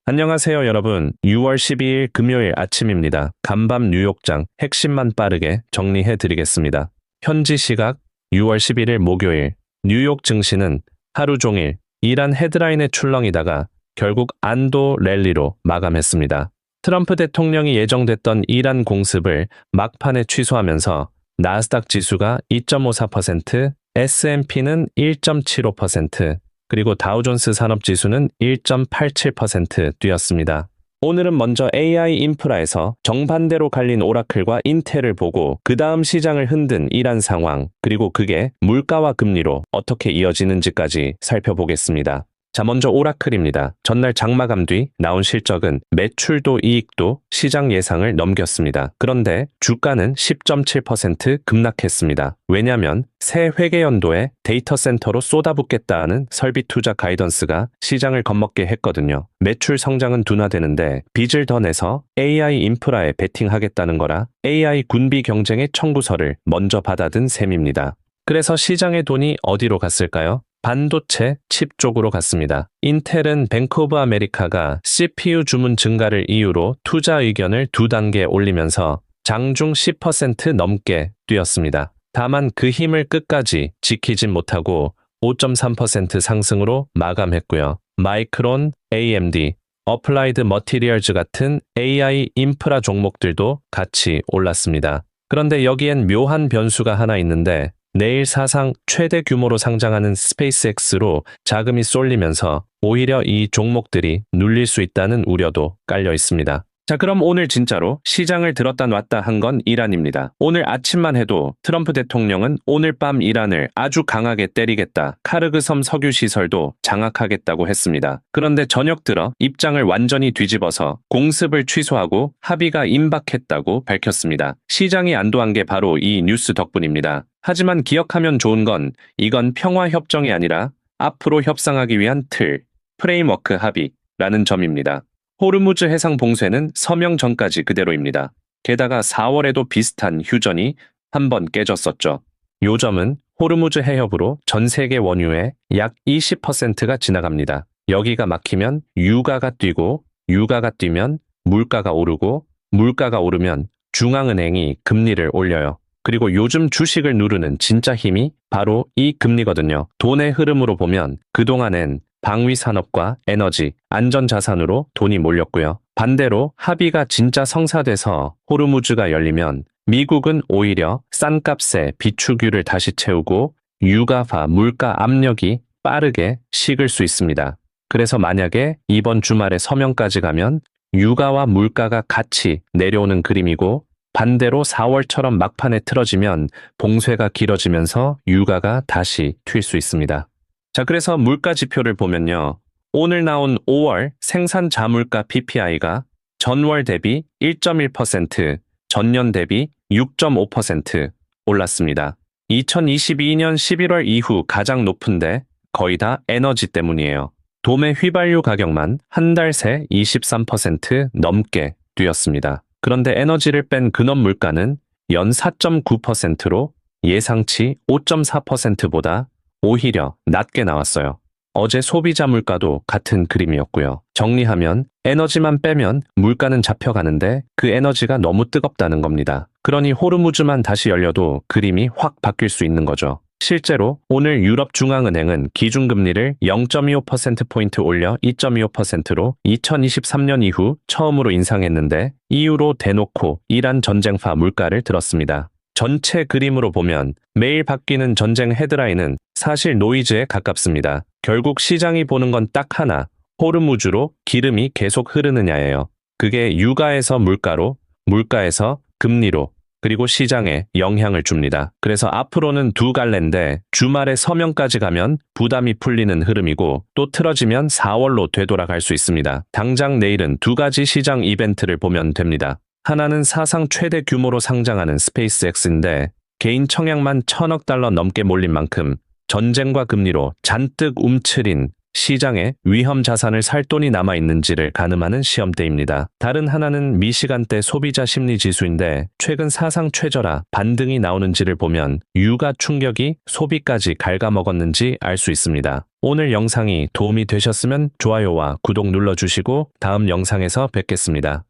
안녕하세요, 여러분. 6월 12일 금요일 아침입니다. 간밤 뉴욕장 핵심만 빠르게 정리해 드리겠습니다. 현지 시각 6월 11일 목요일 뉴욕 증시는 하루 종일 이란 헤드라인에 출렁이다가 결국 안도 랠리로 마감했습니다. 트럼프 대통령이 예정됐던 이란 공습을 막판에 취소하면서 나스닥 지수가 2.54%, S&P는 1.75%, 그리고 다우존스 산업지수는 1.87% 뛰었습니다. 오늘은 먼저 AI 인프라에서 정반대로 갈린 오라클과 인텔을 보고 그 다음 시장을 흔든 이란 상황, 그리고 그게 물가와 금리로 어떻게 이어지는지까지 살펴보겠습니다. 자, 먼저 오라클입니다. 전날 장마감 뒤 나온 실적은 매출도 이익도 시장 예상을 넘겼습니다. 그런데 주가는 10.7% 급락했습니다. 왜냐하면 새 회계연도에 데이터 센터로 쏟아붓겠다는 설비 투자 가이던스가 시장을 겁먹게 했거든요. 매출 성장은 둔화되는데 빚을 더 내서 AI 인프라에 베팅하겠다는 거라 AI 군비 경쟁의 청구서를 먼저 받아든 셈입니다. 그래서 시장의 돈이 어디로 갔을까요? 반도체, 칩 쪽으로 갔습니다. 인텔은 뱅크 오브 아메리카가 CPU 주문 증가를 이유로 투자 의견을 2단계 올리면서 장중 10% 넘게 뛰었습니다. 다만 그 힘을 끝까지 지키진 못하고 5.3% 상승으로 마감했고요. 마이크론, AMD, 어플라이드 머티리얼즈 같은 AI 인프라 종목들도 같이 올랐습니다. 그런데 여기엔 묘한 변수가 하나 있는데 내일 사상 최대 규모로 상장하는 스페이스X로 자금이 쏠리면서 오히려 이 종목들이 눌릴 수 있다는 우려도 깔려 있습니다. 자, 그럼 오늘 진짜로 시장을 들었다 놨다 한 건 이란입니다. 오늘 아침만 해도 트럼프 대통령은 오늘 밤 이란을 아주 강하게 때리겠다, 카르그 섬 석유 시설도 장악하겠다고 했습니다. 그런데 저녁 들어 입장을 완전히 뒤집어서 공습을 취소하고 합의가 임박했다고 밝혔습니다. 시장이 안도한 게 바로 이 뉴스 덕분입니다. 하지만 기억하면 좋은 건 이건 평화협정이 아니라 앞으로 협상하기 위한 틀, 프레임워크 합의라는 점입니다. 호르무즈 해상 봉쇄는 서명 전까지 그대로입니다. 게다가 4월에도 비슷한 휴전이 한 번 깨졌었죠. 요점은 호르무즈 해협으로 전 세계 원유의 약 20%가 지나갑니다. 여기가 막히면 유가가 뛰고 유가가 뛰면 물가가 오르고 물가가 오르면 중앙은행이 금리를 올려요. 그리고 요즘 주식을 누르는 진짜 힘이 바로 이 금리거든요. 돈의 흐름으로 보면 그동안엔 방위 산업과 에너지, 안전자산으로 돈이 몰렸고요. 반대로 합의가 진짜 성사돼서 호르무즈가 열리면 미국은 오히려 싼 값에 비축유를 다시 채우고 유가화, 물가 압력이 빠르게 식을 수 있습니다. 그래서 만약에 이번 주말에 서명까지 가면 유가와 물가가 같이 내려오는 그림이고 반대로 4월처럼 막판에 틀어지면 봉쇄가 길어지면서 유가가 다시 튈 수 있습니다. 자, 그래서 물가 지표를 보면요. 오늘 나온 5월 생산 자물가 PPI가 전월 대비 1.1%, 전년 대비 6.5% 올랐습니다. 2022년 11월 이후 가장 높은데 거의 다 에너지 때문이에요. 도매 휘발유 가격만 한 달 새 23% 넘게 뛰었습니다. 그런데 에너지를 뺀 근원 물가는 연 4.9%로 예상치 5.4%보다 오히려 낮게 나왔어요. 어제 소비자 물가도 같은 그림이었고요. 정리하면 에너지만 빼면 물가는 잡혀가는데 그 에너지가 너무 뜨겁다는 겁니다. 그러니 호르무즈만 다시 열려도 그림이 확 바뀔 수 있는 거죠. 실제로 오늘 유럽중앙은행은 기준금리를 0.25%포인트 올려 2.25%로 2023년 이후 처음으로 인상했는데 이후로 대놓고 이란 전쟁파 물가를 들었습니다. 전체 그림으로 보면 매일 바뀌는 전쟁 헤드라인은 사실 노이즈에 가깝습니다. 결국 시장이 보는 건 딱 하나, 호르무즈로 기름이 계속 흐르느냐예요. 그게 유가에서 물가로, 물가에서 금리로, 그리고 시장에 영향을 줍니다. 그래서 앞으로는 두 갈래인데 주말에 서명까지 가면 부담이 풀리는 흐름이고 또 틀어지면 4월로 되돌아갈 수 있습니다. 당장 내일은 두 가지 시장 이벤트를 보면 됩니다. 하나는 사상 최대 규모로 상장하는 스페이스X인데 개인 청약만 1,000억 달러 넘게 몰린 만큼 전쟁과 금리로 잔뜩 움츠린 시장에 위험 자산을 살 돈이 남아있는지를 가늠하는 시험대입니다. 다른 하나는 미시간대 소비자 심리 지수인데 최근 사상 최저라 반등이 나오는지를 보면 유가 충격이 소비까지 갉아먹었는지 알 수 있습니다. 오늘 영상이 도움이 되셨으면 좋아요와 구독 눌러주시고 다음 영상에서 뵙겠습니다.